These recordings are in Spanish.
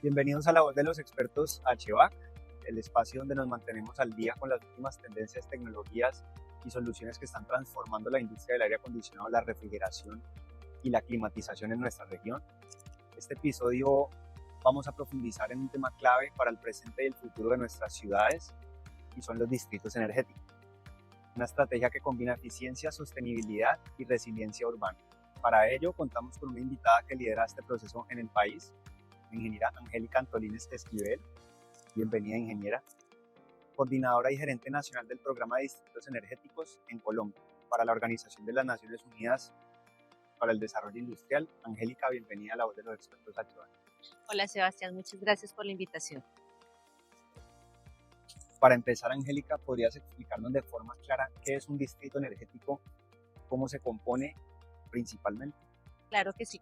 Bienvenidos a La Voz de los Expertos HVAC, el espacio donde nos mantenemos al día con las últimas tendencias, tecnologías y soluciones que están transformando la industria del aire acondicionado, la refrigeración y la climatización en nuestra región. Este episodio vamos a profundizar en un tema clave para el presente y el futuro de nuestras ciudades y son los distritos energéticos. Una estrategia que combina eficiencia, sostenibilidad y resiliencia urbana. Para ello contamos con una invitada que lidera este proceso en el país, la ingeniera Angélica Antolines Esquivel. Bienvenida, ingeniera. Coordinadora y gerente nacional del Programa de Distritos Energéticos en Colombia para la Organización de las Naciones Unidas para el Desarrollo Industrial. Angélica, bienvenida a La Voz de los Expertos HVAC. Hola Sebastián, muchas gracias por la invitación. Para empezar, Angélica, ¿podrías explicarnos de forma clara qué es un distrito energético, cómo se compone principalmente? Claro que sí.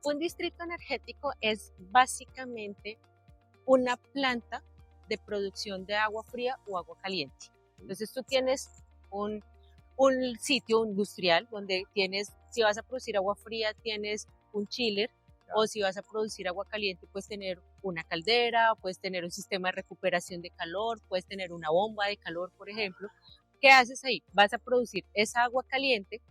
Un distrito energético es básicamente una planta de producción de agua fría o agua caliente. Entonces tú tienes un sitio industrial donde tienes, si vas a producir agua fría, tienes un chiller, o si vas a producir agua caliente, puedes tener una caldera, puedes tener un sistema de recuperación de calor, puedes tener una bomba de calor, por ejemplo. ¿Qué haces ahí? Vas a producir esa agua caliente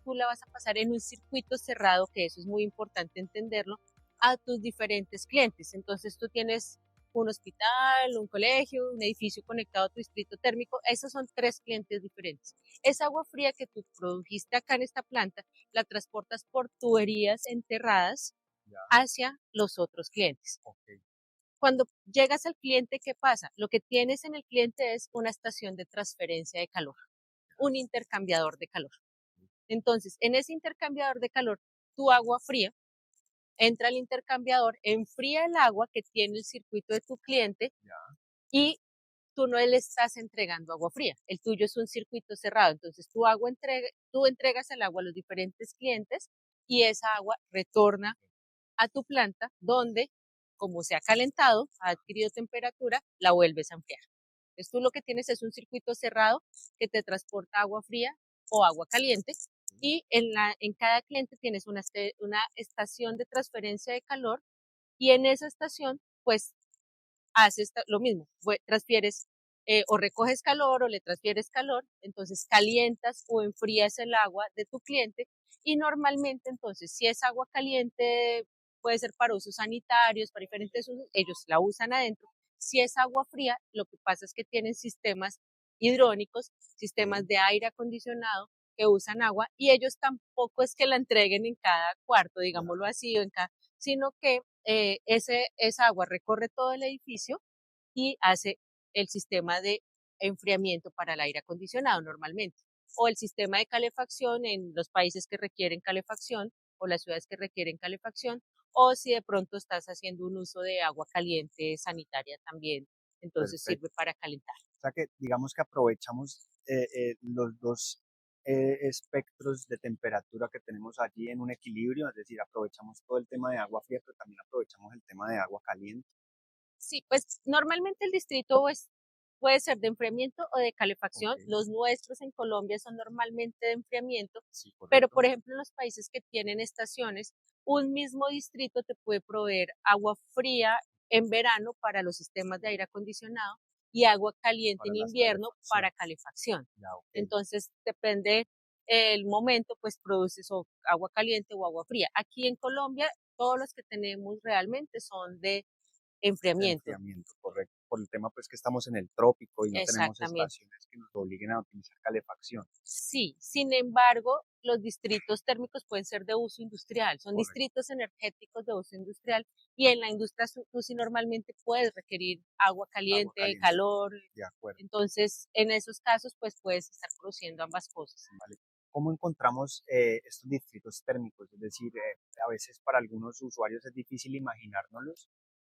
tú la vas a pasar en un circuito cerrado, que eso es muy importante entenderlo, a tus diferentes clientes. Entonces tú tienes un hospital, un colegio, un edificio conectado a tu distrito térmico. Esos son 3 clientes diferentes. Esa agua fría que tú produjiste acá en esta planta, la transportas por tuberías enterradas hacia los otros clientes. Okay. Cuando llegas al cliente, ¿qué pasa? Lo que tienes en el cliente es una estación de transferencia de calor, un intercambiador de calor. Entonces, en ese intercambiador de calor, tu agua fría entra al intercambiador, enfría el agua que tiene el circuito de tu cliente y tú no le estás entregando agua fría. El tuyo es un circuito cerrado. Entonces, tú entregas el agua a los diferentes clientes y esa agua retorna a tu planta donde, como se ha calentado, ha adquirido temperatura, la vuelves a enfriar. Entonces, tú lo que tienes es un circuito cerrado que te transporta agua fría o agua caliente y en cada cliente tienes una estación de transferencia de calor y en esa estación pues haces lo mismo, transfieres o recoges calor o le transfieres calor, entonces calientas o enfrías el agua de tu cliente y normalmente entonces si es agua caliente puede ser para usos sanitarios, para diferentes usos, ellos la usan adentro. Si es agua fría, lo que pasa es que tienen sistemas hidrónicos, sistemas de aire acondicionado que usan agua y ellos tampoco es que la entreguen en cada cuarto, digámoslo así, o en cada, sino que esa agua recorre todo el edificio y hace el sistema de enfriamiento para el aire acondicionado normalmente, o el sistema de calefacción en los países que requieren calefacción o las ciudades que requieren calefacción, o si de pronto estás haciendo un uso de agua caliente sanitaria también, entonces Perfecto. sirve para calentar. O sea que digamos que aprovechamos los dos espectros de temperatura que tenemos allí en un equilibrio, es decir, aprovechamos todo el tema de agua fría, pero también aprovechamos el tema de agua caliente. Sí, pues normalmente el distrito puede ser de enfriamiento o de calefacción. Okay. Los nuestros en Colombia son normalmente de enfriamiento, Sí, pero correcto. por ejemplo en los países que tienen estaciones, un mismo distrito te puede proveer agua fría en verano para los sistemas de aire acondicionado y agua caliente Para en las invierno para calefacciones. calefacción. Ya, ok. Entonces depende el momento, pues produces o agua caliente o agua fría. Aquí en Colombia todos los que tenemos realmente son de De enfriamiento. enfriamiento, correcto. Por el tema pues que estamos en el trópico y no tenemos Exactamente. estaciones que nos obliguen a utilizar calefacción. Sí, sin embargo, los distritos térmicos pueden ser de uso industrial, son Correcto. distritos energéticos de uso industrial y en la industria tú sí normalmente puedes requerir agua Agua caliente, caliente. calor, De acuerdo. entonces en esos casos pues puedes estar produciendo ambas cosas. Vale. ¿Cómo encontramos estos distritos térmicos? Es decir, a veces para algunos usuarios es difícil imaginárnoslos,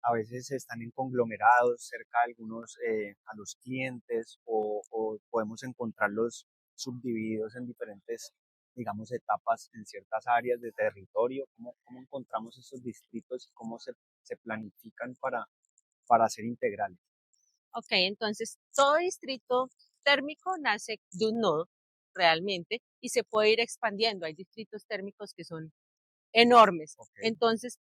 a veces están en conglomerados cerca de algunos a los clientes o podemos encontrarlos subdivididos en diferentes, digamos, etapas en ciertas áreas de territorio. ¿Cómo encontramos estos distritos y cómo se planifican para ser integrales? Ok, entonces todo distrito térmico nace de un nodo realmente y se puede ir expandiendo. Hay distritos térmicos que son enormes. Ok. Entonces,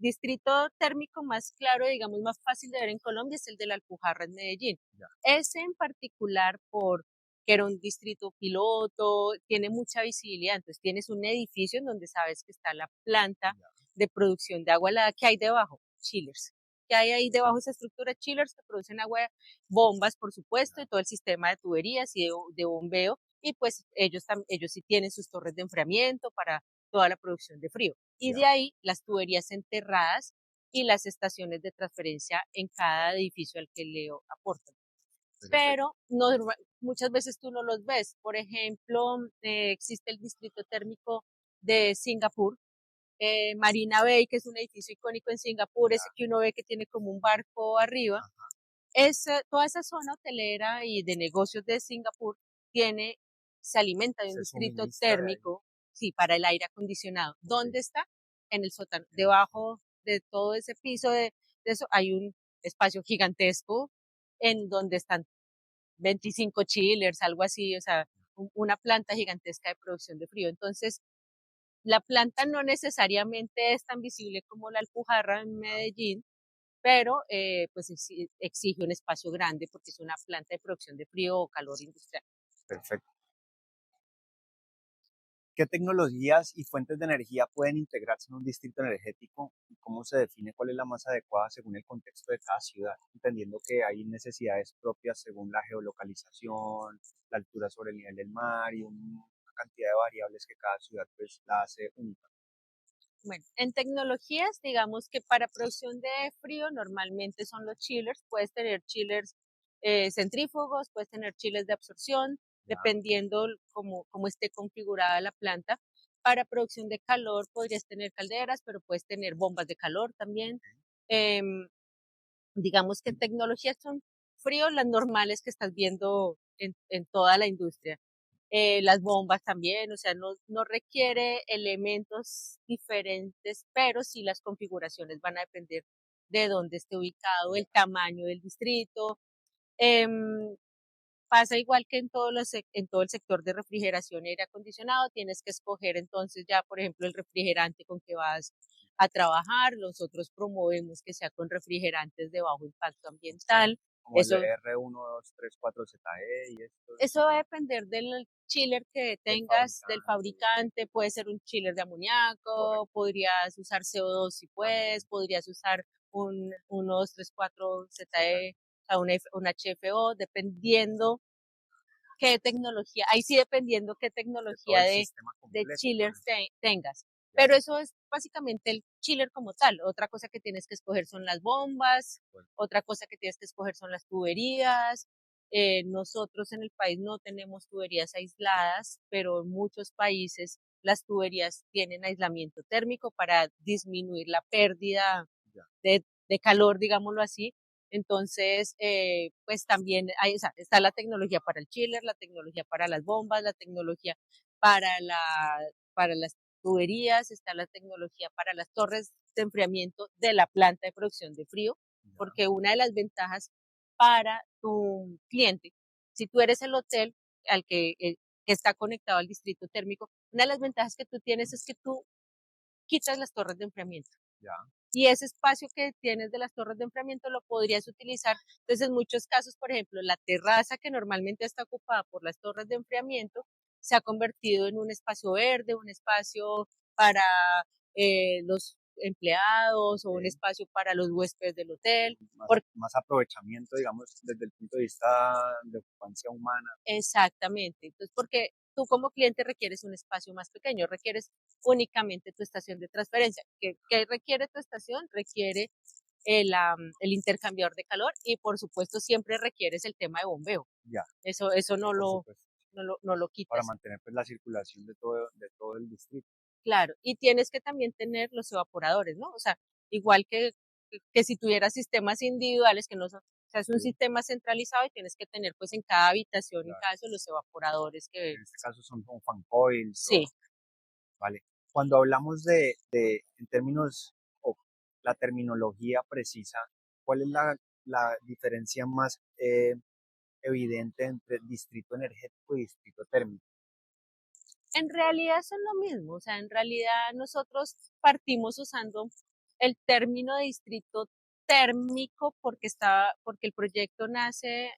distrito térmico más claro, digamos, más fácil de ver en Colombia es el de la Alpujarra en Medellín. Ya. Ese en particular, porque era un distrito piloto, tiene mucha visibilidad, entonces tienes un edificio en donde sabes que está la planta Ya. de producción de agua helada que hay debajo, chillers. Que hay ahí debajo de esa estructura chillers que producen agua, bombas, por supuesto, y todo el sistema de tuberías y de bombeo, y pues ellos sí tienen sus torres de enfriamiento para toda la producción de frío. Y Ya. de ahí las tuberías enterradas y las estaciones de transferencia en cada edificio al que le aportan. Perfecto. Pero no, muchas veces tú no los ves. Por ejemplo, existe el distrito térmico de Singapur, Marina Bay, que es un edificio icónico en Singapur, ese que uno ve que tiene como un barco arriba. Ajá. Toda esa zona hotelera y de negocios de Singapur se alimenta de un Se distrito suministra de ahí. térmico, sí, para el aire acondicionado. ¿Dónde Ok. está? En el sótano. En el Debajo de todo ese piso de eso hay un espacio gigantesco en donde están 25 chillers, algo así, o sea, una planta gigantesca de producción de frío. Entonces, la planta no necesariamente es tan visible como la Alpujarra en Medellín, pero pues exige un espacio grande porque es una planta de producción de frío o calor industrial. Perfecto. ¿Qué tecnologías y fuentes de energía pueden integrarse en un distrito energético y cómo se define cuál es la más adecuada según el contexto de cada ciudad? Entendiendo que hay necesidades propias según la geolocalización, la altura sobre el nivel del mar y una cantidad de variables que cada ciudad pues la hace única. Bueno, en tecnologías, digamos que para producción de frío normalmente son los chillers. Puedes tener chillers centrífugos, puedes tener chillers de absorción, Ya. dependiendo cómo esté configurada la planta. Para producción de calor podrías tener calderas, pero puedes tener bombas de calor también. Em, digamos que en tecnologías son fríos las normales que estás viendo en toda la industria. Las bombas también, o sea, no requiere elementos diferentes, pero sí las configuraciones van a depender de dónde esté ubicado, Ya. el tamaño del distrito. Em, Pasa igual que en todo el sector de refrigeración y aire acondicionado, tienes que escoger entonces ya, por ejemplo, el refrigerante con que vas a trabajar. Nosotros promovemos que sea con refrigerantes de bajo impacto ambiental. Como el Eso R1234ZE y esto Eso va a depender del chiller que del tengas, del fabricante. fabricante. Puede ser un chiller de amoníaco, Correcto. podrías usar CO2 si puedes, También podrías usar un 234 ZE. ZE, o sea, un HFO, dependiendo qué tecnología, ahí sí dependiendo qué De todo tecnología el sistema de completo, chillers entonces. tengas. Ya. Pero eso es básicamente el chiller como tal. Otra cosa que tienes que escoger son las bombas, Bueno, otra cosa que tienes que escoger son las tuberías. Nosotros en el país no tenemos tuberías aisladas, pero en muchos países las tuberías tienen aislamiento térmico para disminuir la pérdida ya. de calor, digámoslo así. Entonces, pues también hay, o sea, está la tecnología para el chiller, la tecnología para las bombas, la tecnología para, la, para las tuberías, está la tecnología para las torres de enfriamiento de la planta de producción de frío, Ya. porque una de las ventajas para tu cliente, si tú eres el hotel que está conectado al distrito térmico, una de las ventajas que tú tienes es que tú quitas las torres de enfriamiento Ya. y ese espacio que tienes de las torres de enfriamiento lo podrías utilizar. Entonces, en muchos casos, por ejemplo, la terraza que normalmente está ocupada por las torres de enfriamiento se ha convertido en un espacio verde, un espacio para los empleados o un Ok. espacio para los huéspedes del hotel. Más, más aprovechamiento, digamos, desde el punto de vista de ocupancia humana. Exactamente. Entonces, porque tú como cliente requieres un espacio más pequeño, requieres únicamente tu estación de transferencia. ¿Qué requiere tu estación? Requiere el intercambiador de calor y por supuesto siempre requieres el tema de bombeo. Ya, Eso por supuesto. no lo Para quitas. mantener pues la circulación de todo el distrito. Claro. Y tienes que también tener los evaporadores, ¿no? O sea, igual que si tuvieras sistemas individuales que no son, o sea, es un Sí, sistema centralizado y tienes que tener pues en cada habitación, en claro. cada eso, los evaporadores que, En este caso son como fan coils sí. o, vale. Cuando hablamos en términos o la terminología precisa, ¿cuál es la diferencia más evidente entre distrito energético y distrito térmico? En realidad son lo mismo, o sea, en realidad nosotros partimos usando el término de distrito térmico porque el proyecto nace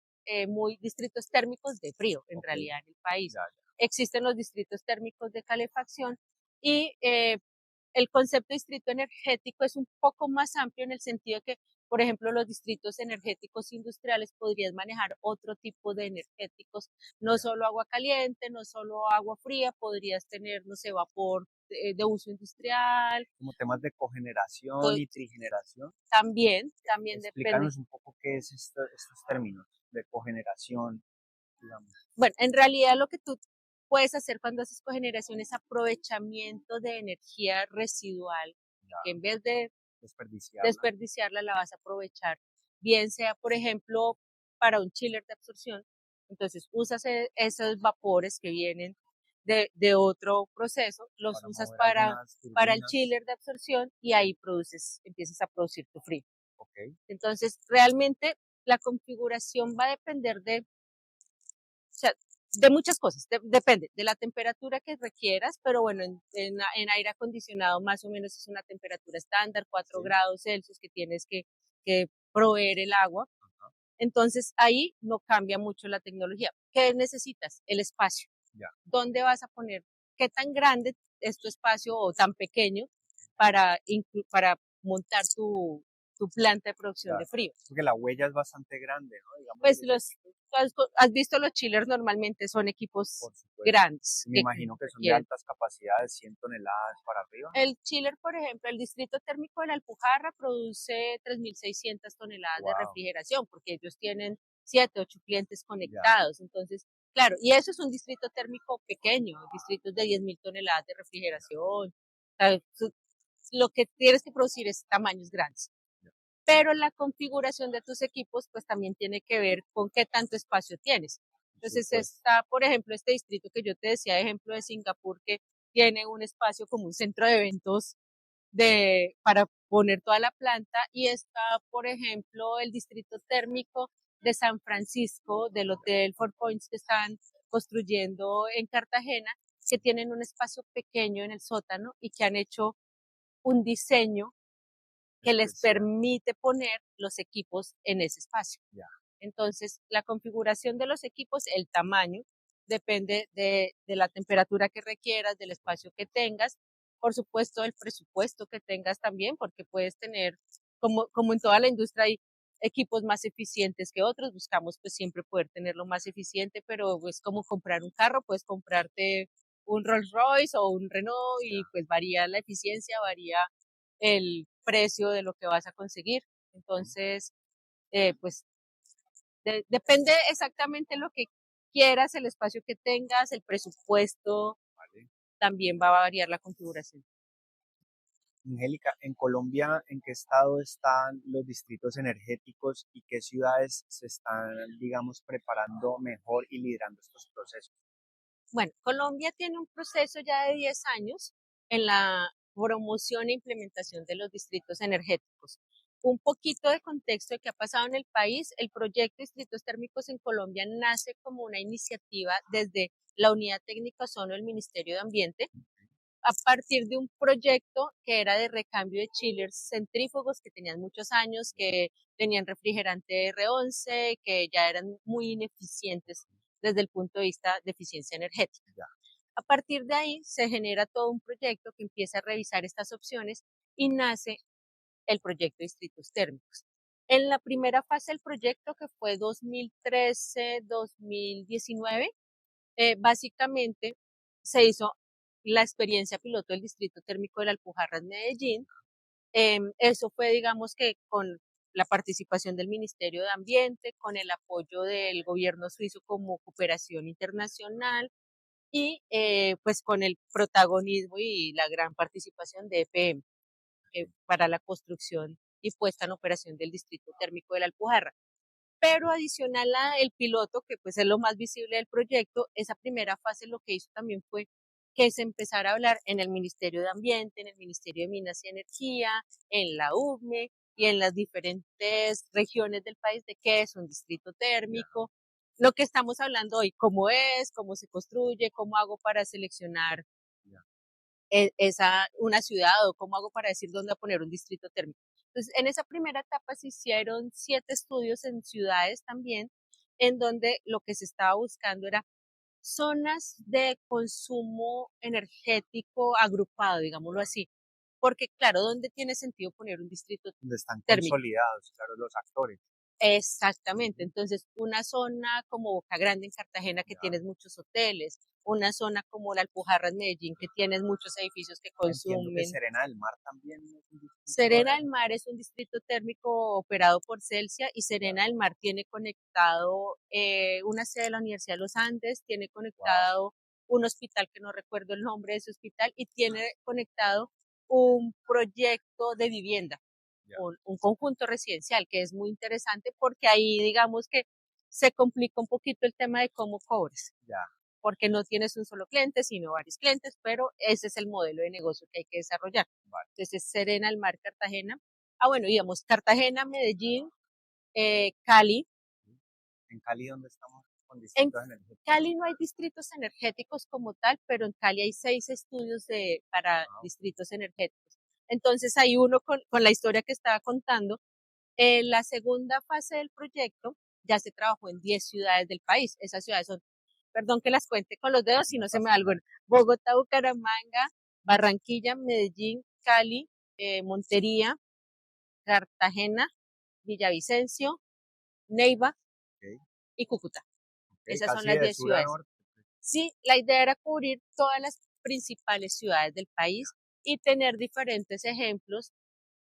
muy distritos térmicos de frío, en realidad, en el país. Ya, ya. Existen los distritos térmicos de calefacción y el concepto de distrito energético es un poco más amplio en el sentido que, por ejemplo, los distritos energéticos industriales podrías manejar otro tipo de energéticos, no solo agua caliente, no solo agua fría, podrías tener, no sé, vapor de uso industrial. Como temas de cogeneración y trigeneración. También depende. Explícanos un poco qué es estos términos de cogeneración, digamos. Bueno, en realidad lo que tú puedes hacer cuando haces cogeneración es aprovechamiento de energía residual, Ya, que en vez de desperdiciarla. desperdiciarla la vas a aprovechar, bien sea, por ejemplo, para un chiller de absorción. Entonces usas esos vapores que vienen de otro proceso, los Para usas mover algunas para el turbinas. chiller de absorción y ahí empiezas a producir tu frío. Ok, Entonces, realmente la configuración va a depender o sea, de muchas cosas, depende de la temperatura que requieras, pero bueno, en aire acondicionado más o menos es una temperatura estándar, 4 sí. grados Celsius que tienes que proveer el agua. Ajá, Entonces ahí no cambia mucho la tecnología. ¿Qué necesitas? El espacio. ya. ¿Dónde vas a poner? ¿Qué tan grande es tu espacio o tan pequeño para montar tu planta de producción de Claro. frío? Porque la huella es bastante grande, ¿no? Digamos, Pues has visto los chillers normalmente son equipos por supuesto. grandes Y me que imagino que son de requieren. altas capacidades, 100 toneladas para arriba. El chiller, por ejemplo, el distrito térmico de la Alpujarra produce 3.600 toneladas de Wow, refrigeración porque ellos tienen 7, 8 clientes ya. conectados. Entonces, claro, y eso es un distrito térmico pequeño, distritos de 10.000 toneladas de refrigeración. O sea, lo que tienes que producir es tamaños grandes. Ya. Pero la configuración de tus equipos pues también tiene que ver con qué tanto espacio tienes. Por Entonces supuesto. está, por ejemplo, este distrito que yo te decía, ejemplo de Singapur, que tiene un espacio como un centro de eventos para poner toda la planta y está, por ejemplo, el distrito térmico de San Francisco, del Hotel Four Points que están construyendo en Cartagena, que tienen un espacio pequeño en el sótano y que han hecho un diseño que les Especial. permite poner los equipos en ese espacio. Ya. Entonces, la configuración de los equipos, el tamaño, depende de la temperatura que requieras, del espacio que tengas, por supuesto, del presupuesto que tengas también, porque puedes tener, como en toda la industria, hay equipos más eficientes que otros, buscamos pues siempre poder tenerlo más eficiente, pero es como comprar un carro, puedes comprarte un Rolls Royce o un Renault Ya. y pues varía la eficiencia, varía el precio de lo que vas a conseguir. Entonces, pues depende exactamente lo que quieras, el espacio que tengas, el presupuesto, Vale. también va a variar la configuración. Angélica, en Colombia, ¿en qué estado están los distritos energéticos y qué ciudades se están, digamos, preparando mejor y liderando estos procesos? Bueno, Colombia tiene un proceso ya de 10 años en la promoción e implementación de los distritos energéticos. Un poquito de contexto de qué ha pasado en el país. El proyecto de distritos térmicos en Colombia nace como una iniciativa desde la Unidad Técnica Ozono del Ministerio de Ambiente, a partir de un proyecto que era de recambio de chillers centrífugos que tenían muchos años, que tenían refrigerante R11, que ya eran muy ineficientes desde el punto de vista de eficiencia energética. Ya. A partir de ahí se genera todo un proyecto que empieza a revisar estas opciones y nace el proyecto de distritos térmicos. En la primera fase del proyecto, que fue 2013-2019, básicamente se hizo la experiencia piloto del distrito térmico de la Alpujarra en Medellín. Eso fue, digamos que con la participación del Ministerio de Ambiente, con el apoyo del gobierno suizo como cooperación internacional y pues con el protagonismo y la gran participación de EPM para la construcción y puesta en operación del distrito térmico de la Alpujarra. Pero adicional a el piloto, que pues es lo más visible del proyecto, esa primera fase lo que hizo también fue que se empezara a hablar en el Ministerio de Ambiente, en el Ministerio de Minas y Energía, en la UME y en las diferentes regiones del país de qué es un distrito térmico, lo que estamos hablando hoy, cómo es, cómo se construye, cómo hago para seleccionar una ciudad o cómo hago para decir dónde poner un distrito térmico. Entonces, en esa primera etapa se hicieron 7 estudios en ciudades también, en donde lo que se estaba buscando era zonas de consumo energético agrupado, digámoslo así. Porque, claro, ¿dónde tiene sentido poner un distrito Donde están térmico? consolidados, claro, los actores. Exactamente. Ujú. Entonces, una zona como Boca Grande en Cartagena, que Ya. tienes muchos hoteles, una zona como la Alpujarra en Medellín, que tienes muchos edificios que Entiendo que consumen. Serena del Mar también es un distrito Serena de... del Mar es un distrito térmico operado por Celsia y Ya. Serena del Mar tiene conectado una sede de la Universidad de los Andes, tiene Wow. conectado un hospital que no recuerdo el nombre de ese hospital y tiene conectado un proyecto de vivienda, Ya. un conjunto residencial que es muy interesante porque ahí digamos que se complica un poquito el tema de cómo cobres, Ya. porque no tienes un solo cliente, sino varios clientes, pero ese es el modelo de negocio que hay que desarrollar. Vale. Entonces, Serena, el Mar, Cartagena. Ah, bueno, íbamos Cartagena, Medellín, Cali. En Cali, donde estamos con En distritos energéticos. Cali no hay distritos energéticos como tal, pero en Cali hay 6 estudios para Ah, distritos energéticos. Entonces, hay uno con la historia que estaba contando. En la segunda fase del proyecto ya se trabajó en 10 ciudades del país. Esas ciudades son, perdón que las cuente con los dedos si no no se me pasa da algo. nada. Bogotá, Bucaramanga, Barranquilla, Medellín, Cali, Montería, Cartagena, Villavicencio, Neiva Ok, y Cúcuta. ok, Esas son casi las de 10 sur a ciudades. norte. Sí, la idea era cubrir todas las principales ciudades del país y tener diferentes ejemplos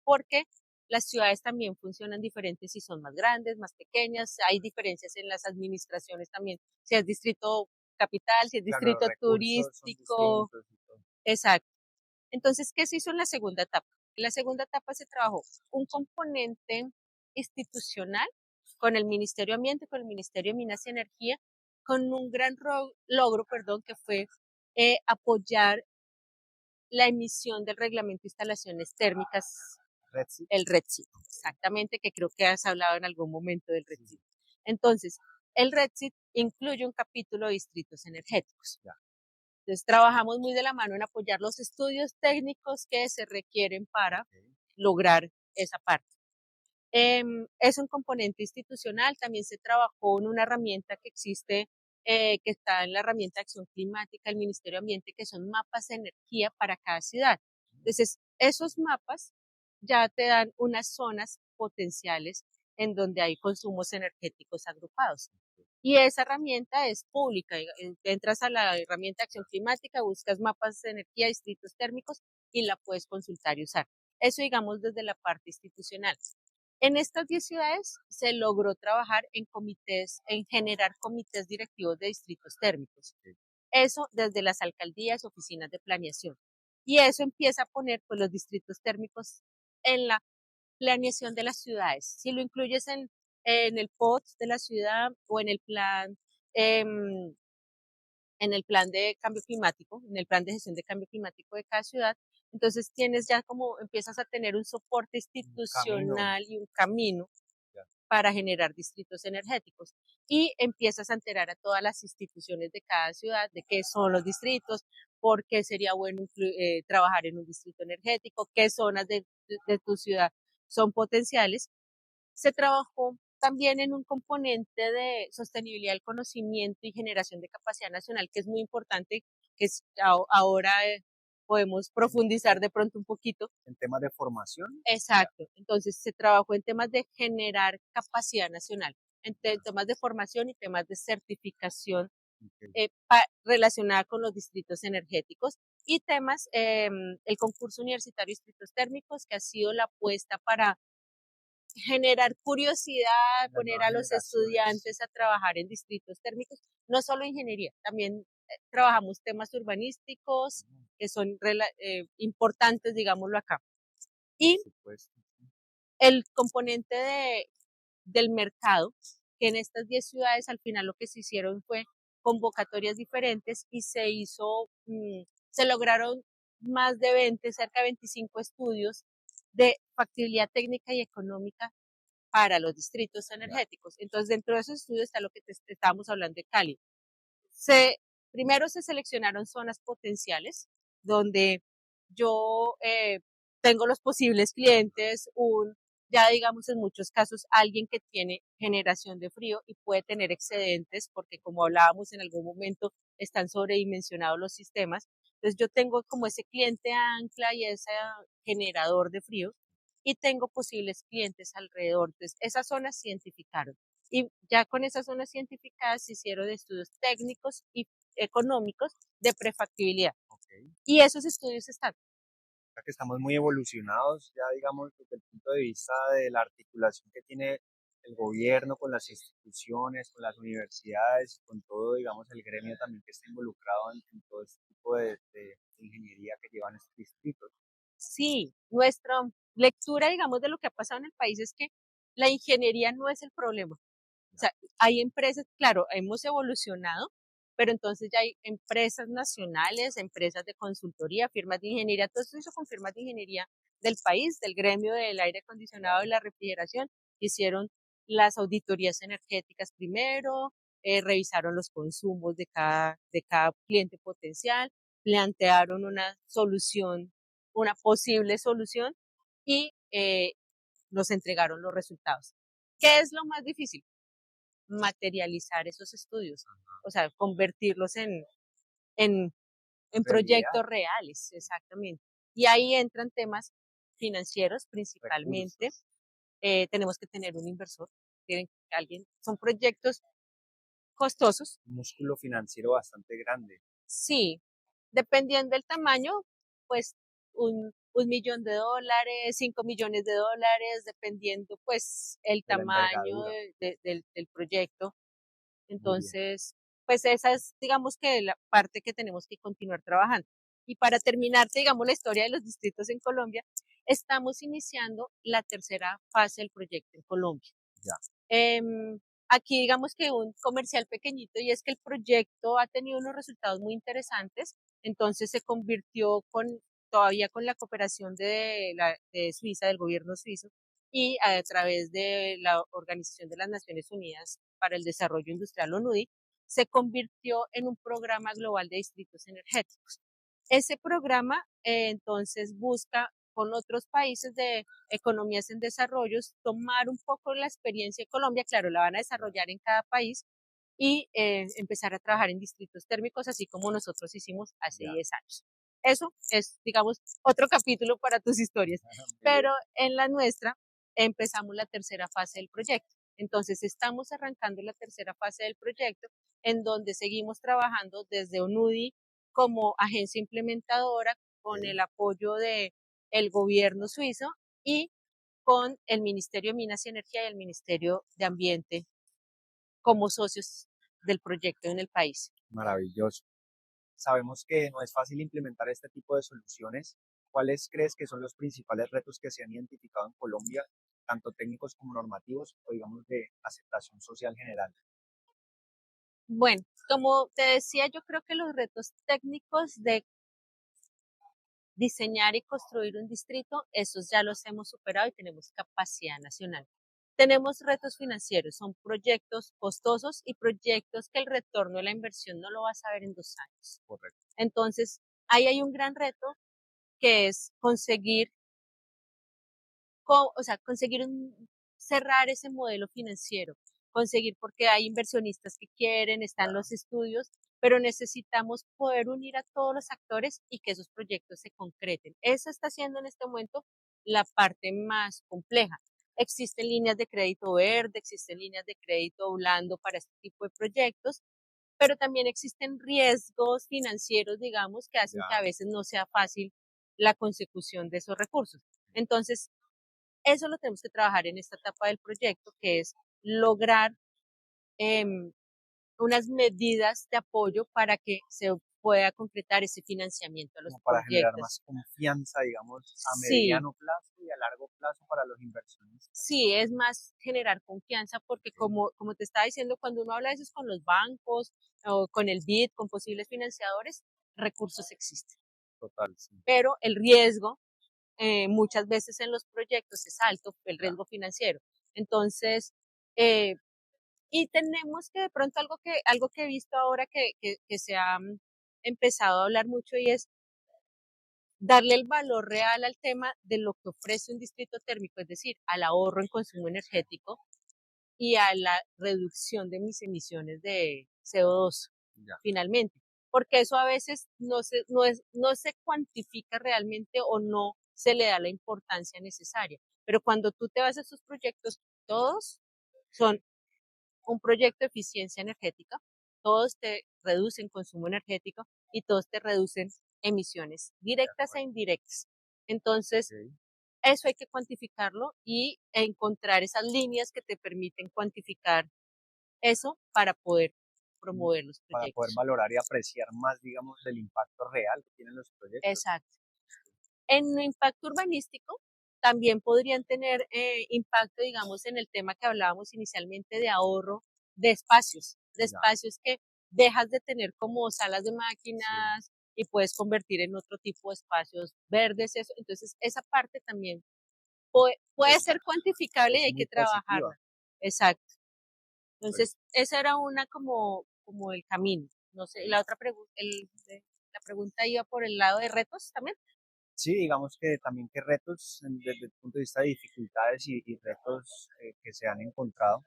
porque las ciudades también funcionan diferentes si son más grandes, más pequeñas, hay diferencias en las administraciones también, si es distrito capital, si es Claro, los distrito recursos son turístico, distintos y todo. exacto. Entonces, ¿qué se hizo en la segunda etapa? En la segunda etapa se trabajó un componente institucional con el Ministerio de Ambiente, con el Ministerio de Minas y Energía, con un gran logro, perdón, que fue apoyar la emisión del reglamento de instalaciones térmicas, Redsi. el REDSIT, exactamente, que creo que has hablado en algún momento del Sí, sí, REDSIT. Entonces, el REDSIT incluye un capítulo de distritos energéticos. ya. Entonces, trabajamos muy de la mano en apoyar los estudios técnicos que se requieren para Ok, lograr esa parte. Es un componente institucional, también se trabajó en una herramienta que existe, que está en la herramienta de acción climática del Ministerio de Ambiente, que son mapas de energía para cada ciudad. Entonces, esos mapas ya te dan unas zonas potenciales en donde hay consumos energéticos agrupados. Y esa herramienta es pública. Entras a la herramienta de acción climática, buscas mapas de energía, distritos térmicos y la puedes consultar y usar. Eso, digamos, desde la parte institucional. En estas 10 ciudades se logró trabajar en comités, en generar comités directivos de distritos térmicos. ok. Eso desde las alcaldías, oficinas de planeación. Y eso empieza a poner pues, los distritos térmicos en la planeación de las ciudades. Si lo incluyes en el POT de la ciudad o en el plan de cambio climático, en el plan de gestión de cambio climático de cada ciudad, entonces tienes ya como empiezas a tener un soporte Un camino. institucional y un camino Ya. para generar distritos energéticos y empiezas a enterar a todas las instituciones de cada ciudad de qué son los distritos, por qué sería bueno trabajar en un distrito energético, qué zonas de tu ciudad son potenciales. Se trabajó también en un componente de sostenibilidad del conocimiento y generación de capacidad nacional, que es muy importante, que ahora podemos profundizar de pronto un poquito. En temas de formación. Ya. Exacto. Entonces se trabajó en temas de generar capacidad nacional, en temas de formación y temas de certificación Ok. relacionada con los distritos energéticos y temas, el concurso universitario de distritos térmicos, que ha sido la apuesta para generar curiosidad, Las poner nuevas a los generaciones. estudiantes a trabajar en distritos térmicos, no solo ingeniería, también trabajamos temas urbanísticos que son importantes, digámoslo acá. Por Y supuesto. el componente del mercado, que en estas 10 ciudades al final lo que se hicieron fue convocatorias diferentes y se lograron más de 20, cerca de 25 estudios de factibilidad técnica y económica para los distritos Ya. energéticos. Entonces, dentro de esos estudios está lo que te estábamos hablando de Cali. Se, Primero se seleccionaron zonas potenciales donde yo tengo los posibles clientes, ya digamos en muchos casos alguien que tiene generación de frío y puede tener excedentes porque como hablábamos en algún momento están sobredimensionados los sistemas. Entonces yo tengo como ese cliente ancla y ese generador de frío y tengo posibles clientes alrededor. Entonces esas zonas se identificaron y ya con esas zonas identificadas se hicieron estudios técnicos y económicos de prefactibilidad. Ok. Y esos estudios están. O sea que estamos muy evolucionados ya, digamos, desde el punto de vista de la articulación que tiene el gobierno con las instituciones, con las universidades, con todo, digamos, el gremio también que está involucrado en todo este tipo de ingeniería que llevan estos distritos. Sí, nuestra lectura, digamos, de lo que ha pasado en el país es que la ingeniería no es el problema. O sea, hay empresas, claro, hemos evolucionado, pero entonces ya hay empresas nacionales, empresas de consultoría, firmas de ingeniería, todo eso hizo con firmas de ingeniería del país, del gremio del aire acondicionado y la refrigeración, hicieron las auditorías energéticas primero, revisaron los consumos de cada cliente potencial, plantearon una solución, una posible solución y nos entregaron los resultados. ¿Qué es lo más difícil? Materializar esos estudios, o sea, convertirlos en, en Realidad, proyectos reales, exactamente. Y ahí entran temas financieros principalmente. recursos, Tenemos que tener un inversor, tienen alguien, son proyectos costosos, un músculo financiero bastante grande. sí, dependiendo del tamaño, pues un millón de dólares, 5 millones de dólares, dependiendo pues el De la tamaño envergadura. del proyecto. Muy bien. Entonces, pues esa es, digamos que la parte que tenemos que continuar trabajando. Y para terminar, digamos, la historia de los distritos en Colombia, estamos iniciando la tercera fase del proyecto en Colombia. Ya. Aquí digamos que un comercial pequeñito y es que el proyecto ha tenido unos resultados muy interesantes, entonces se convirtió todavía con la cooperación de Suiza, del gobierno suizo, y a través de la Organización de las Naciones Unidas para el Desarrollo Industrial, ONUDI, se convirtió en un programa global de distritos energéticos. Ese programa entonces busca con otros países de economías en desarrollo, tomar un poco la experiencia de Colombia, claro, la van a desarrollar en cada país y empezar a trabajar en distritos térmicos, así como nosotros hicimos hace Ya. 10 años. Eso es, digamos, otro capítulo para tus historias. Muy Pero bien. en la nuestra empezamos la tercera fase del proyecto. Entonces estamos arrancando la tercera fase del proyecto en donde seguimos trabajando desde ONUDI como agencia implementadora con Ok. el apoyo de el gobierno suizo y con el Ministerio de Minas y Energía y el Ministerio de Ambiente como socios del proyecto en el país. Maravilloso. Sabemos que no es fácil implementar este tipo de soluciones. ¿Cuáles crees que son los principales retos que se han identificado en Colombia, tanto técnicos como normativos, o digamos de aceptación social general? Bueno, como te decía, yo creo que los retos técnicos de diseñar y construir un distrito, esos ya los hemos superado y tenemos capacidad nacional. Tenemos retos financieros, son proyectos costosos y proyectos que el retorno de la inversión no lo vas a ver en 2 años. Correcto. Entonces, ahí hay un gran reto que es conseguir, o sea, cerrar ese modelo financiero, conseguir porque hay inversionistas que quieren, están Ya. los estudios, pero necesitamos poder unir a todos los actores y que esos proyectos se concreten. Esa está siendo en este momento la parte más compleja. Existen líneas de crédito verde, existen líneas de crédito blando para este tipo de proyectos, pero también existen riesgos financieros, digamos, que hacen que Ya. a veces no sea fácil la consecución de esos recursos. Entonces, eso lo tenemos que trabajar en esta etapa del proyecto, que es lograr em, unas medidas de apoyo para que se pueda concretar ese financiamiento a los Como para generar proyectos. más confianza, digamos, a Sí, mediano plazo y a largo plazo para los inversionistas. sí, es más generar confianza porque Ok. como te estaba diciendo, cuando uno habla de eso con los bancos o con el BID, con posibles financiadores, recursos existen, Total, sí. pero el riesgo muchas veces en los proyectos es alto, el Ya. riesgo financiero. Entonces, eh, y tenemos que de pronto algo que he visto ahora que se ha empezado a hablar mucho y es darle el valor real al tema de lo que ofrece un distrito térmico, es decir, al ahorro en consumo energético y a la reducción de mis emisiones de CO2, Ya. finalmente. Porque eso a veces no se cuantifica realmente o no se le da la importancia necesaria. Pero cuando tú te vas a esos proyectos, todos son un proyecto de eficiencia energética, todos te reducen consumo energético y todos te reducen emisiones directas e indirectas. Entonces, Ok. eso hay que cuantificarlo y encontrar esas líneas que te permiten cuantificar eso para poder Y promover los para poder proyectos. valorar y apreciar más, digamos, el impacto real que tienen los proyectos. Exacto. En impacto urbanístico, también podrían tener impacto, digamos, en el tema que hablábamos inicialmente de ahorro de Ya. espacios que dejas de tener como salas de Sí. máquinas y puedes convertir en otro tipo de espacios verdes. Eso. Entonces, esa parte también puede Es, ser cuantificable y es hay que muy positiva. trabajarla. Exacto. Pero Entonces, esa era una como el camino. No sé, la otra la pregunta iba por el lado de retos también. sí, digamos que también qué retos desde el punto de vista de dificultades y retos que se han encontrado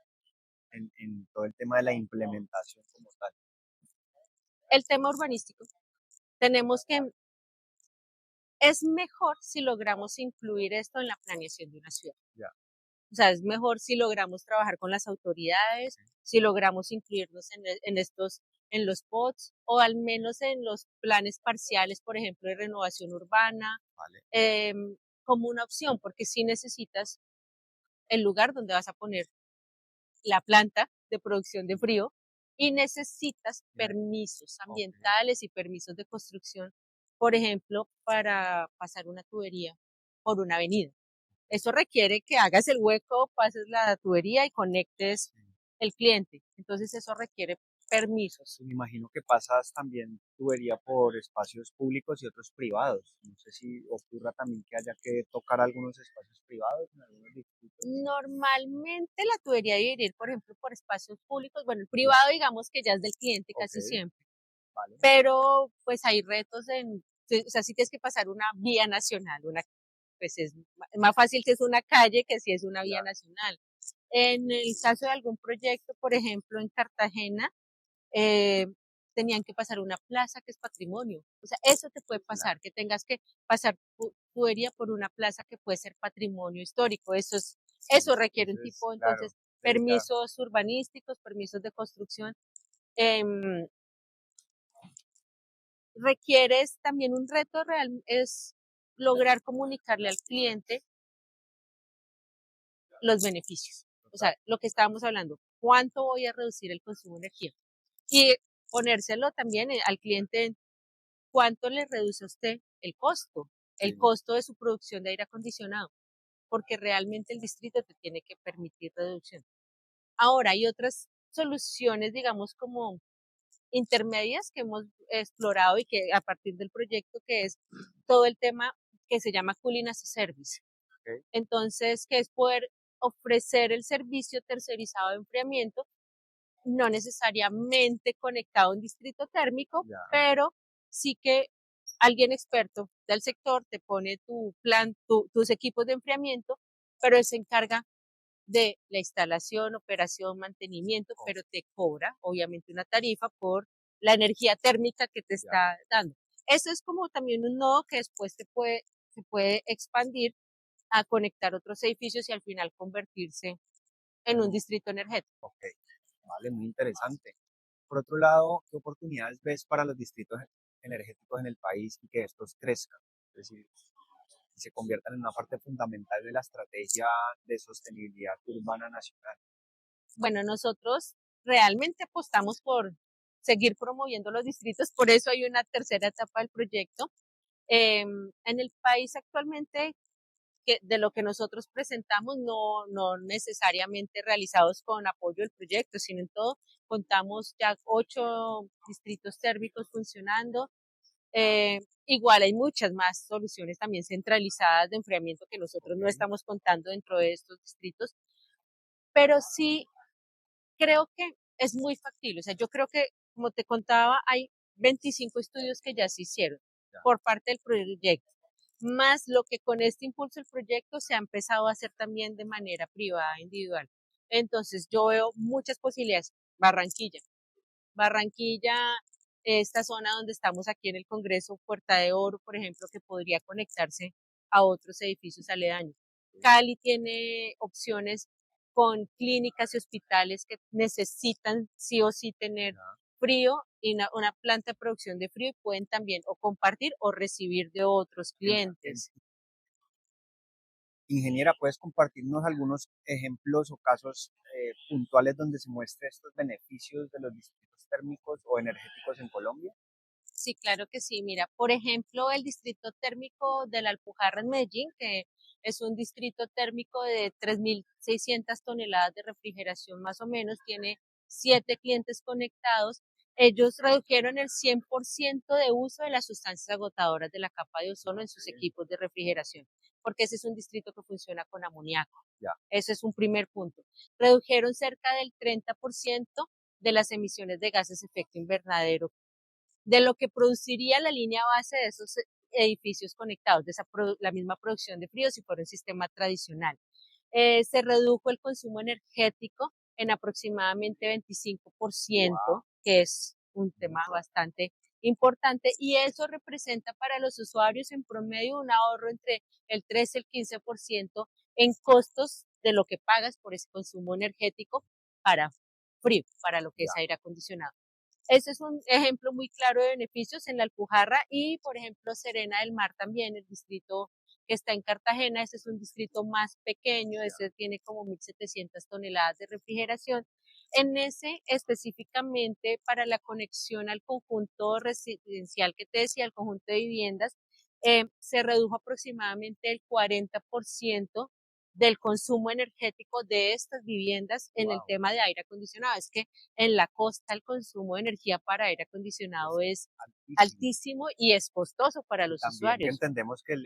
en todo el tema de la implementación como tal. El tema urbanístico. Tenemos que, es mejor si logramos incluir esto en la planeación de una ciudad. Ya. O sea, es mejor si logramos trabajar con las autoridades, si logramos incluirnos en los POTS o al menos en los planes parciales, por ejemplo, de renovación urbana, Vale. eh, como una opción, porque si necesitas el lugar donde vas a poner la planta de producción de frío y necesitas permisos Ok. ambientales y permisos de construcción, por ejemplo, para pasar una tubería por una avenida. Eso requiere que hagas el hueco, pases la tubería y conectes Sí. el cliente. Entonces eso requiere permisos. Me imagino que pasas también tubería por espacios públicos y otros privados. No sé si ocurra también que haya que tocar algunos espacios privados en algunos distritos. Normalmente la tubería debe ir, por ejemplo, por espacios públicos. Bueno, el Ya. privado digamos que ya es del cliente Ok. casi siempre, Vale. pero pues hay retos o sea, si tienes que pasar una vía nacional, pues es más fácil si es una calle que si es una vía Claro. nacional. En el caso de algún proyecto, por ejemplo, en Cartagena, eh, tenían que pasar una plaza que es patrimonio. O sea, eso te puede Claro. pasar, que tengas que pasar tubería por una plaza que puede ser patrimonio histórico. Eso requiere un Entonces, tipo, claro, entonces, ya. permisos urbanísticos, permisos de construcción. em, Requieres también un reto real, es lograr comunicarle al cliente los beneficios. O Total. sea, lo que estábamos hablando, ¿cuánto voy a reducir el consumo de energía? Y ponérselo también al cliente, ¿cuánto le reduce a usted el Sí. costo de su producción de aire acondicionado? Porque realmente el distrito te tiene que permitir reducción. Ahora, hay otras soluciones, digamos, como intermedias que hemos explorado y que a partir del proyecto que es todo el tema que se llama Cooling as a Service. Ok. Entonces, que es poder ofrecer el servicio tercerizado de enfriamiento, no necesariamente conectado a un distrito térmico, Ya. pero sí que alguien experto del sector te pone tu plan, tus equipos de enfriamiento, pero él se encarga de la instalación, operación, mantenimiento, Oh, pero te cobra obviamente una tarifa por la energía térmica que te ya. está dando. Eso es como también un nodo que después se puede expandir a conectar otros edificios y al final convertirse en un distrito energético. Ok. Vale, muy interesante. Por otro lado, ¿qué oportunidades ves para los distritos energéticos en el país y que estos crezcan? Es decir, y se conviertan en una parte fundamental de la estrategia de sostenibilidad urbana nacional. Bueno, nosotros realmente apostamos por seguir promoviendo los distritos, por eso hay una tercera etapa del proyecto. En el país actualmente, de lo que nosotros presentamos, no necesariamente realizados con apoyo del proyecto, sino en todo, contamos ya 8 distritos térmicos funcionando. Igual hay muchas más soluciones también centralizadas de enfriamiento que nosotros no Ok. estamos contando dentro de estos distritos, pero sí creo que es muy factible. O sea, yo creo que, como te contaba, hay 25 estudios que ya se hicieron Ya. por parte del proyecto. más lo que con este impulso del proyecto se ha empezado a hacer también de manera privada, individual. Entonces yo veo muchas posibilidades. Barranquilla, esta zona donde estamos aquí en el Congreso, Puerta de Oro, por ejemplo, que podría conectarse a otros edificios aledaños. Cali tiene opciones con clínicas y hospitales que necesitan sí o sí tener frío y una planta de producción de frío y pueden también o compartir o recibir de otros clientes. Ingeniera, ¿puedes compartirnos algunos ejemplos o casos puntuales donde se muestre estos beneficios de los distritos térmicos o energéticos en Colombia? Sí, claro que sí. Mira, por ejemplo, el distrito térmico de la Alpujarra en Medellín, que es un distrito térmico de 3.600 toneladas de refrigeración más o menos, tiene 7 clientes conectados. Ellos redujeron el 100% de uso de las sustancias agotadoras de la capa de ozono en sus equipos de refrigeración, porque ese es un distrito que funciona con amoníaco. Ya. Ese es un primer punto. Redujeron cerca del 30% de las emisiones de gases de efecto invernadero de lo que produciría la línea base de esos edificios conectados, de la misma producción de frío si fuera un sistema tradicional. Se redujo el consumo energético en aproximadamente 25%, wow, que es un tema bastante importante, y eso representa para los usuarios en promedio un ahorro entre el 13 y el 15% en costos de lo que pagas por ese consumo energético para frío, para lo que es aire acondicionado. Ese es un ejemplo muy claro de beneficios en la Alpujarra y, por ejemplo, Serena del Mar también, el distrito que está en Cartagena, ese es un distrito más pequeño, ese tiene como 1.700 toneladas de refrigeración. En ese específicamente para la conexión al conjunto residencial que te decía, al conjunto de viviendas, se redujo aproximadamente el 40% del consumo energético de estas viviendas en el tema de aire acondicionado. Es que en la costa el consumo de energía para aire acondicionado es altísimo y es costoso para los También usuarios. Entendemos que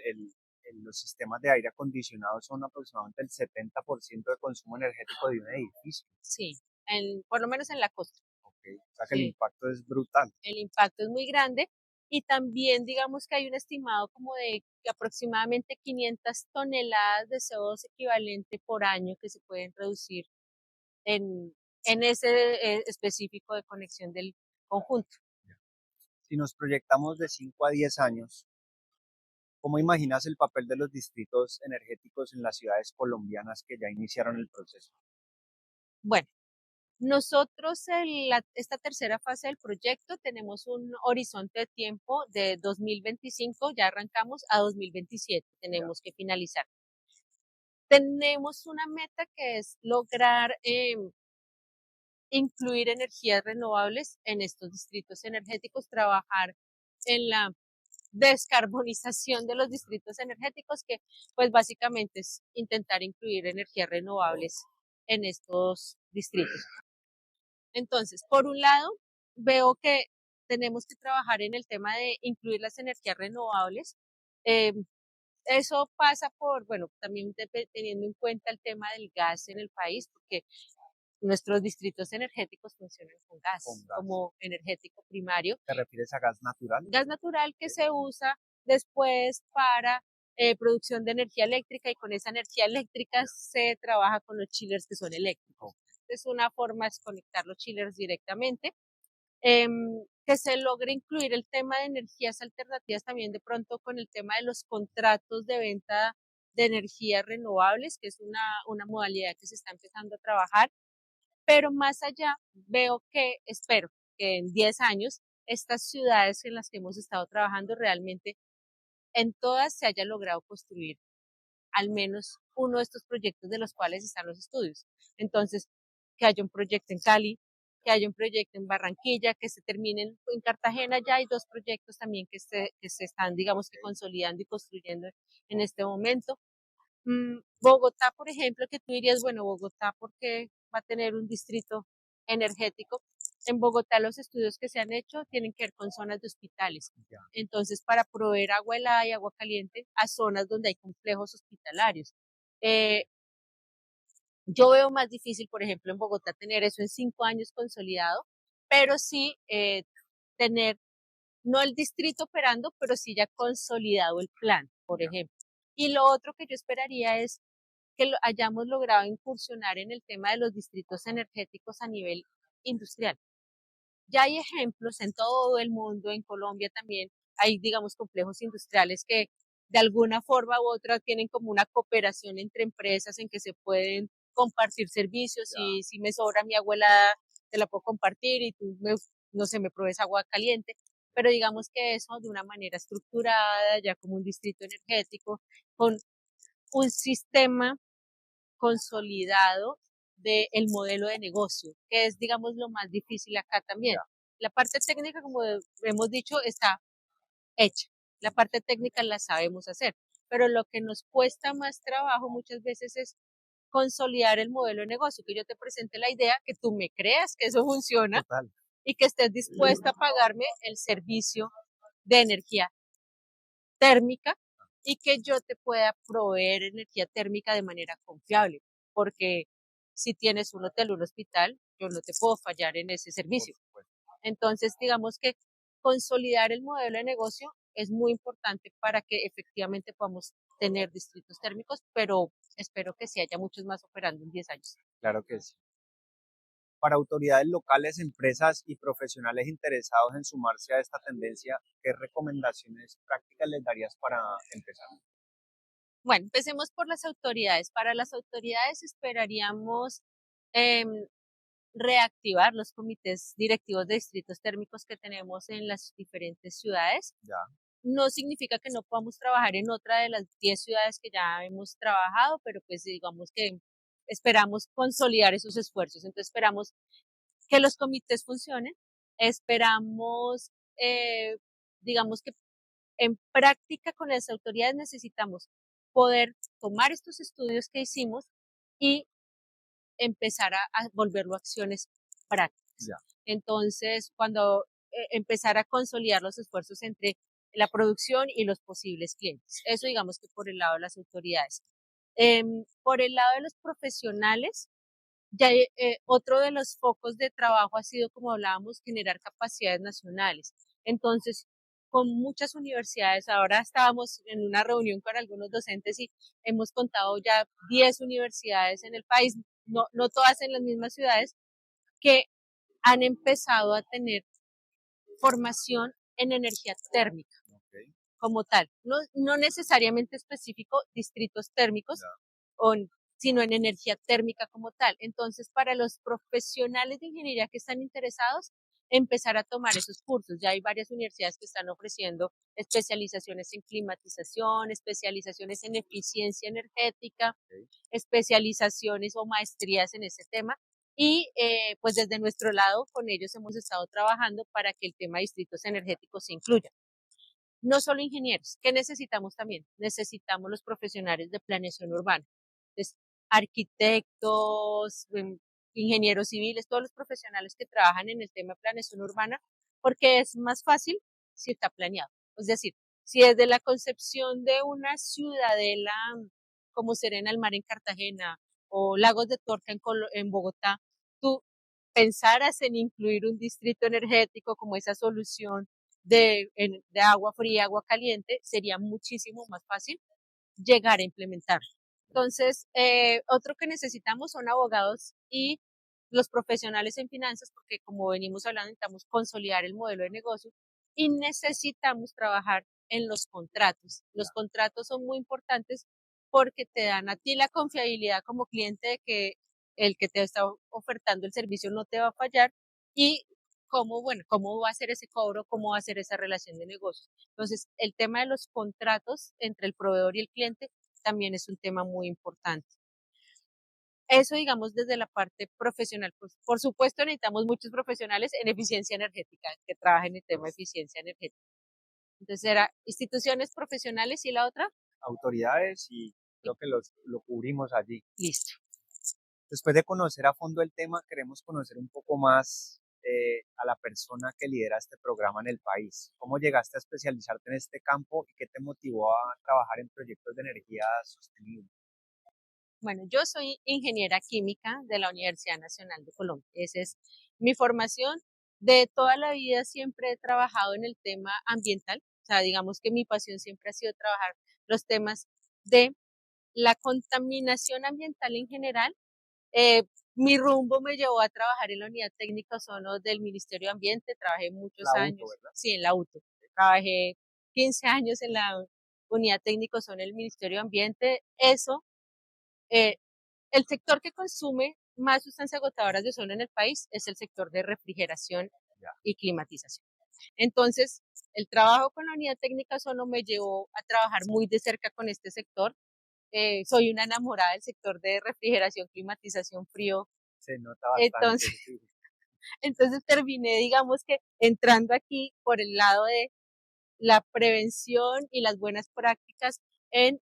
los sistemas de aire acondicionado son aproximadamente el 70% de consumo energético de un edificio. Sí, por lo menos en la costa. Okay. O sea que sí, el impacto es brutal. El impacto es muy grande y también digamos que hay un estimado como de aproximadamente 500 toneladas de CO2 equivalente por año que se pueden reducir en ese específico de conexión del conjunto. Si nos proyectamos de 5 a 10 años, ¿cómo imaginas el papel de los distritos energéticos en las ciudades colombianas que ya iniciaron el proceso? Bueno, nosotros esta tercera fase del proyecto tenemos un horizonte de tiempo de 2025, ya arrancamos a 2027, tenemos que finalizar. Tenemos una meta que es lograr incluir energías renovables en estos distritos energéticos, trabajar en la descarbonización de los distritos energéticos, que pues básicamente es intentar incluir energías renovables en estos distritos. Entonces, por un lado, veo que tenemos que trabajar en el tema de incluir las energías renovables. Eso pasa por, bueno, también teniendo en cuenta el tema del gas en el país, porque nuestros distritos energéticos funcionan con gas, como energético primario. ¿Te refieres a gas natural? Gas natural que se usa después para producción de energía eléctrica y con esa energía eléctrica se trabaja con los chillers que son eléctricos. Es una forma de conectar los chillers directamente. Que se logre incluir el tema de energías alternativas también de pronto con el tema de los contratos de venta de energías renovables, que es una modalidad que se está empezando a trabajar. Pero más allá, espero que en 10 años, estas ciudades en las que hemos estado trabajando realmente, en todas se haya logrado construir al menos uno de estos proyectos de los cuales están los estudios. Entonces, que haya un proyecto en Cali, que haya un proyecto en Barranquilla, que se terminen en Cartagena. Ya hay 2 proyectos también que se están, digamos, que consolidando y construyendo en este momento. Bogotá, por ejemplo, que tú dirías, bueno, Bogotá, ¿por qué va a tener un distrito energético? En Bogotá los estudios que se han hecho tienen que ver con zonas de hospitales. Entonces, para proveer agua helada y agua caliente a zonas donde hay complejos hospitalarios. Yo veo más difícil, por ejemplo, en Bogotá tener eso en 5 años consolidado, pero sí tener, no el distrito operando, pero sí ya consolidado el plan. por Ya. ejemplo. Y lo otro que yo esperaría es que hayamos logrado incursionar en el tema de los distritos energéticos a nivel industrial. Ya hay ejemplos en todo el mundo, en Colombia también hay, digamos, complejos industriales que de alguna forma u otra tienen como una cooperación entre empresas en que se pueden compartir servicios Ya. y si me sobra mi abuela te la puedo compartir y tú, no sé, me provees agua caliente, pero digamos que eso de una manera estructurada, ya como un distrito energético, con un sistema consolidado del modelo de negocio, que es, digamos, lo más difícil acá también. Ya. La parte técnica, como hemos dicho, está hecha. La parte técnica la sabemos hacer, pero lo que nos cuesta más trabajo muchas veces es consolidar el modelo de negocio, que yo te presente la idea, que tú me creas que eso funciona Total. y que estés dispuesta a pagarme el servicio de energía térmica y que yo te pueda proveer energía térmica de manera confiable, porque si tienes un hotel o un hospital, yo no te puedo fallar en ese Por servicio. supuesto. Entonces, digamos que consolidar el modelo de negocio es muy importante para que efectivamente podamos tener distritos térmicos, pero espero que sí haya muchos más operando en 10 años. Claro que sí. Para autoridades locales, empresas y profesionales interesados en sumarse a esta tendencia, ¿qué recomendaciones prácticas les darías para empezar? Bueno, empecemos por las autoridades. Para las autoridades esperaríamos eh, reactivar los comités directivos de distritos térmicos que tenemos en las diferentes ciudades. Ya. No significa que no podamos trabajar en otra de las 10 ciudades que ya hemos trabajado, pero pues digamos que esperamos consolidar esos esfuerzos. Entonces esperamos que los comités funcionen, esperamos, digamos que en práctica con las autoridades necesitamos poder tomar estos estudios que hicimos y empezar a volverlo a acciones prácticas. Ya. Entonces, cuando empezar a consolidar los esfuerzos entre la producción y los posibles clientes. Eso digamos que por el lado de las autoridades. Por el lado de los profesionales, ya otro de los focos de trabajo ha sido, como hablábamos, generar capacidades nacionales. Entonces, con muchas universidades, ahora estábamos en una reunión con algunos docentes y hemos contado ya 10 universidades en el país, no todas en las mismas ciudades, que han empezado a tener formación en energía térmica Okay. como tal, no necesariamente específico distritos térmicos, Ya. o, sino en energía térmica como tal. Entonces, para los profesionales de ingeniería que están interesados, empezar a tomar esos cursos. Ya hay varias universidades que están ofreciendo especializaciones en climatización, especializaciones en eficiencia energética, Okay. especializaciones o maestrías en ese tema. Y pues desde nuestro lado con ellos hemos estado trabajando para que el tema de distritos energéticos se incluya. No solo ingenieros, ¿qué necesitamos también? Necesitamos los profesionales de planeación urbana. Entonces, arquitectos, ingenieros civiles, todos los profesionales que trabajan en el tema de planeación urbana, porque es más fácil si está planeado. Es decir, si desde la concepción de una ciudadela como Serena del Mar en Cartagena o Lagos de Torca en Bogotá, tú pensaras en incluir un distrito energético como esa solución de agua fría, agua caliente, sería muchísimo más fácil llegar a implementar. Entonces, otro que necesitamos son abogados y los profesionales en finanzas, porque como venimos hablando, necesitamos consolidar el modelo de negocio y necesitamos trabajar en los contratos. Los contratos son muy importantes porque te dan a ti la confiabilidad como cliente de que el que te está ofertando el servicio no te va a fallar y cómo, bueno, cómo va a ser ese cobro, cómo va a ser esa relación de negocios. Entonces, el tema de los contratos entre el proveedor y el cliente también es un tema muy importante. Eso, digamos, desde la parte profesional. Pues, por supuesto, necesitamos muchos profesionales en eficiencia energética que trabajen en el tema de eficiencia energética. Entonces, era instituciones profesionales y la otra, Autoridades y creo que lo cubrimos allí. listo. Después de conocer a fondo el tema, queremos conocer un poco más a la persona que lidera este programa en el país. ¿Cómo llegaste a especializarte en este campo y qué te motivó a trabajar en proyectos de energía sostenible? Bueno, yo soy ingeniera química de la Universidad Nacional de Colombia. Esa es mi formación. De toda la vida siempre he trabajado en el tema ambiental. O sea, digamos que mi pasión siempre ha sido trabajar los temas de la contaminación ambiental en general. Eh, Mi rumbo me llevó a trabajar en la unidad técnica ozono del Ministerio de Ambiente, trabajé muchos La UTO, años, ¿verdad? sí, en la UTO, trabajé 15 años en la unidad técnica ozono del Ministerio de Ambiente. Eso, eh, el sector que consume más sustancias agotadoras de ozono en el país es el sector de refrigeración Ya. y climatización. Entonces, el trabajo con la unidad técnica ozono me llevó a trabajar muy de cerca con este sector. Soy una enamorada del sector de refrigeración, climatización, frío. Se nota bastante, Entonces, sí. entonces terminé, digamos que entrando aquí por el lado de la prevención y las buenas prácticas en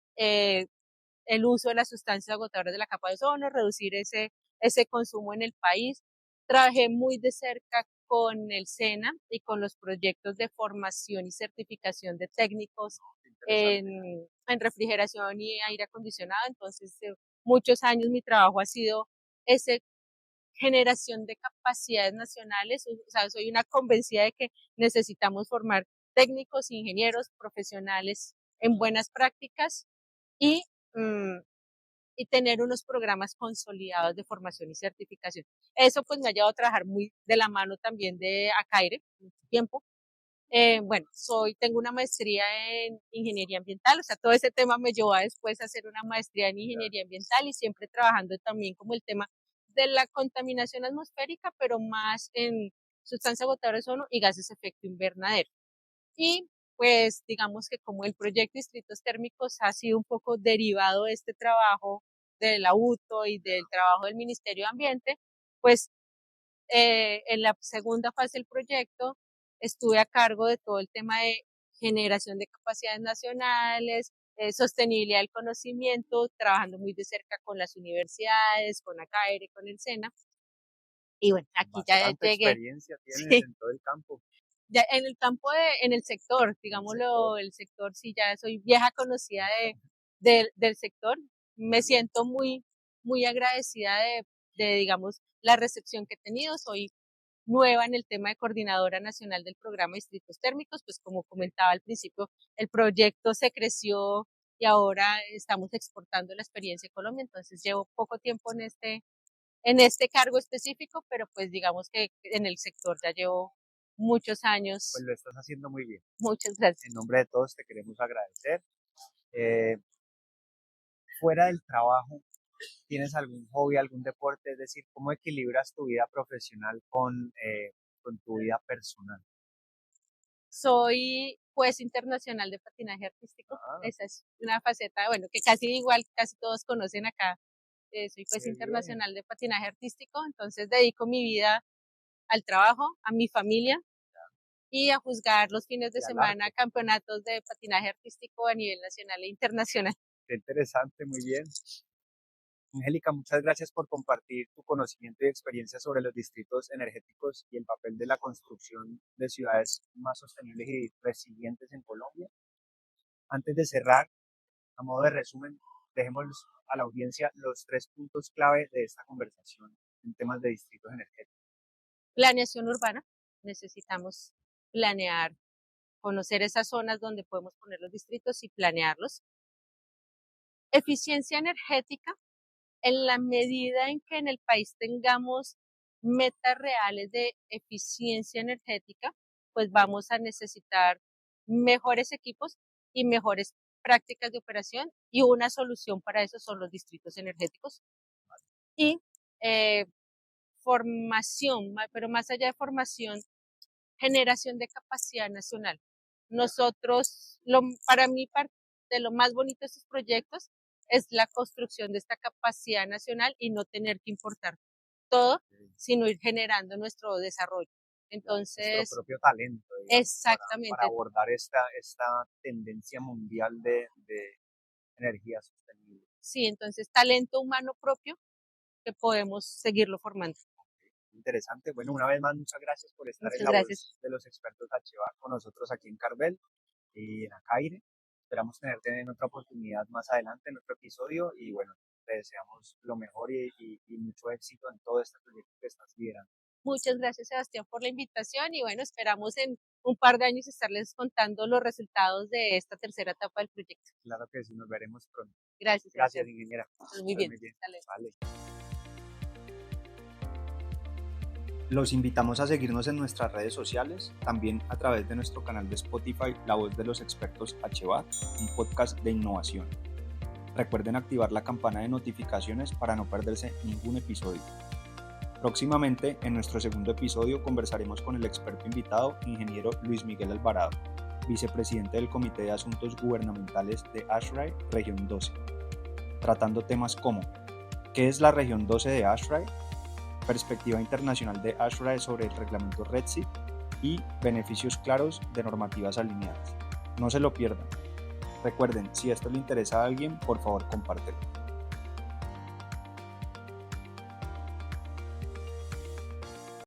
el uso de las sustancias agotadoras de la capa de ozono, reducir ese consumo en el país. Trabajé muy de cerca con el SENA y con los proyectos de formación y certificación de técnicos Interesante. en refrigeración y aire acondicionado. Entonces, muchos años mi trabajo ha sido ese generación de capacidades nacionales. O sea, soy una convencida de que necesitamos formar técnicos, ingenieros, profesionales en buenas prácticas y, mm, y tener unos programas consolidados de formación y certificación. Eso pues me ha llevado a trabajar muy de la mano también de Acaire, mucho tiempo. Bueno, tengo una maestría en ingeniería ambiental, o sea, todo ese tema me llevó a después a hacer una maestría en ingeniería ambiental y siempre trabajando también como el tema de la contaminación atmosférica, pero más en sustancias agotadoras de ozono y gases de efecto invernadero. Y pues digamos que como el proyecto Distritos Térmicos ha sido un poco derivado de este trabajo de la UTO y del trabajo del Ministerio de Ambiente, pues en la segunda fase del proyecto estuve a cargo de todo el tema de generación de capacidades nacionales, sostenibilidad del conocimiento, trabajando muy de cerca con las universidades, con ACAERE, con el SENA. Y bueno, aquí ya Bastante llegué. experiencia tienes Sí, en todo el campo. ya en el campo en el sector, En el sector. digámoslo, el sector, sí, ya soy vieja conocida del sector. Me siento muy, muy agradecida digamos, la recepción que he tenido. Soy nueva en el tema de coordinadora nacional del programa Distritos Térmicos, pues como comentaba al principio, el proyecto se creció y ahora estamos exportando la experiencia a Colombia, entonces llevo poco tiempo en este cargo específico, pero pues digamos que en el sector ya llevo muchos Pues años. lo estás haciendo muy bien. Muchas En gracias. nombre de todos te queremos agradecer. Eh, Fuera del trabajo, ¿tienes algún hobby, algún deporte? Es decir, ¿cómo equilibras tu vida profesional con tu vida personal? Soy juez internacional de patinaje artístico. Ah, Esa es una faceta, bueno, que casi igual, casi todos conocen acá. Soy juez qué bien. internacional de patinaje artístico, entonces dedico mi vida al trabajo, a mi familia y a juzgar los fines de Y al semana arte. campeonatos de patinaje artístico a nivel nacional e internacional. Qué interesante, muy bien. Angélica, muchas gracias por compartir tu conocimiento y experiencia sobre los distritos energéticos y el papel de la construcción de ciudades más sostenibles y resilientes en Colombia. Antes de cerrar, a modo de resumen, dejemos a la audiencia los tres puntos clave de esta conversación en temas de distritos energéticos. Planeación urbana, necesitamos planear, conocer esas zonas donde podemos poner los distritos y planearlos. Eficiencia energética, en la medida en que en el país tengamos metas reales de eficiencia energética, pues vamos a necesitar mejores equipos y mejores prácticas de operación y una solución para eso son los distritos energéticos. Y eh, formación, pero más allá de formación, generación de capacidad nacional. Nosotros, para mí, parte de lo más bonito de estos proyectos es la construcción de esta capacidad nacional y no tener que importar todo, sino ir generando nuestro desarrollo. Nuestro Entonces, propio talento, digamos, para exactamente, abordar esta tendencia mundial de energía sostenible. sí, entonces talento humano propio que podemos seguirlo formando. Interesante. Bueno, una vez más, muchas gracias por estar en Muchas la gracias. voz de los expertos HVA con nosotros aquí en Carvel y en Acaire. Esperamos tenerte en otra oportunidad más adelante en otro episodio y bueno, te deseamos lo mejor y mucho éxito en todo este proyecto que estás liderando. Muchas gracias, Sebastián, por la invitación y bueno, esperamos en un par de años estarles contando los resultados de esta tercera etapa del proyecto. Claro que sí, nos veremos pronto. Gracias, Gracias, Sebastián. ingeniera. Muy bien. Muy bien. Hasta luego. Vale. Los invitamos a seguirnos en nuestras redes sociales, también a través de nuestro canal de Spotify, La Voz de los Expertos HVAC, un podcast de innovación. Recuerden activar la campana de notificaciones para no perderse ningún episodio. Próximamente, en nuestro segundo episodio, conversaremos con el experto invitado, ingeniero Luis Miguel Alvarado, vicepresidente del Comité de Asuntos Gubernamentales de ASHRAE, Región 12, tratando temas como ¿qué es la Región 12 de ASHRAE?, perspectiva internacional de ASHRAE sobre el reglamento REDSIT y beneficios claros de normativas alineadas. No se lo pierdan. Recuerden, si esto le interesa a alguien, por favor compártelo.